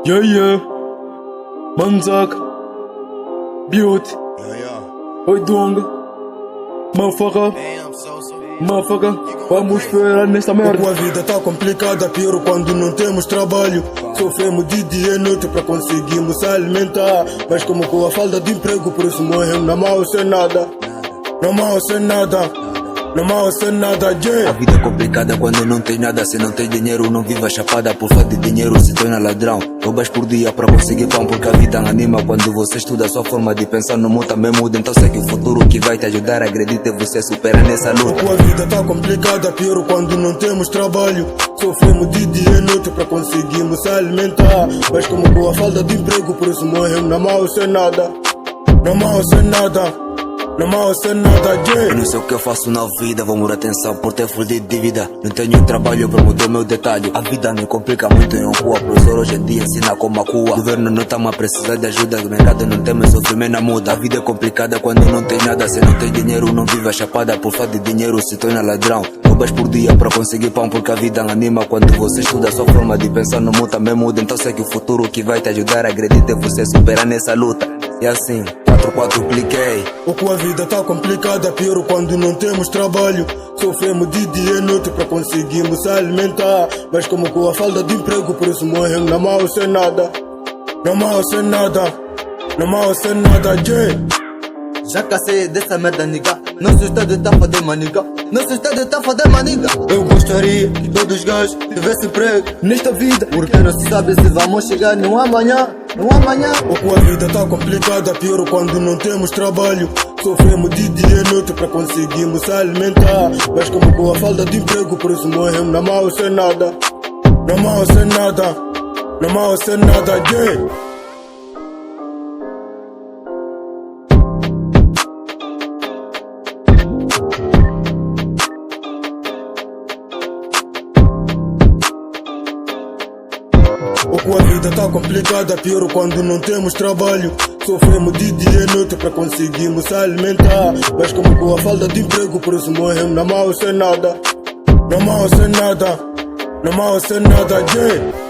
Yeah, yeah. Manzak. Beauty. Oi, Dunga. Motherfucker. Motherfucker. Vamos esperar nesta merda. A vida tá complicada, pior quando não temos trabalho. Sofremos de dia e noite para conseguirmos se alimentar. Mas como com a falta de emprego, por isso morremos na mal sem nada. Na mal sem nada. Na mal sem nada, yeah. A vida é complicada quando não tem nada. Se não tem dinheiro não viva chapada. Por falta de dinheiro se torna ladrão. Roubas por dia para conseguir pão, porque a vida anima. Quando você estuda a sua forma de pensar no mundo também muda. Então segue o futuro que vai te ajudar. Acredite, você supera nessa luta. A vida tá complicada, pior quando não temos trabalho. Sofremos de dia e noite para conseguirmos se alimentar. Mas como com a falta de emprego, por isso morremos na mal sem nada. Na mal sem nada. Não mal sem nada, yeah. Eu não sei o que eu faço na vida, vou mudar atenção por ter full de dívida. Não tenho trabalho para mudar meu detalhe. A vida me complica muito em rua. Professor hoje em dia ensina como acua. O governo não tá a precisar de ajuda. O mercado não tem mais sofrimento na muda. A vida é complicada quando não tem nada. Se não tem dinheiro não vive a chapada. Por falta de dinheiro se torna ladrão. Roubas por dia para conseguir pão, porque a vida anima. Quando você estuda a sua forma de pensar no mundo também muda. Então segue o futuro que vai te ajudar. Acredite, você superar nessa luta. E assim 4 cliquei. A vida tá complicada, pior quando não temos trabalho. Sofremos de dia e noite para conseguirmos se alimentar. Mas como com a falta de emprego, por isso morremos na mal sem nada. Na mal sem nada. Na mal sem nada, yeah. Já cansei dessa merda, nigga. Nosso estado tá fodendo, maniga. Nosso estado tá fodendo, maniga. Eu gostaria que todos os gajos tivessem emprego Nesta vida. porque não se sabe se vamos chegar no amanhã. No amanhã. A vida tá complicada, pior quando não temos trabalho. Sofremos de dia e noite para conseguirmos se alimentar. Mas como com a falta de emprego, por isso morremos na mal sem nada. Na mal sem nada. Na mal sem nada, yeah. A vida tá complicada, pior quando não temos trabalho. Sofremos de dia e noite para conseguirmos se alimentar. Mas como com a falta de emprego, por isso morremos na mal sem nada. Na mal sem nada. Na mal sem nada, yeah.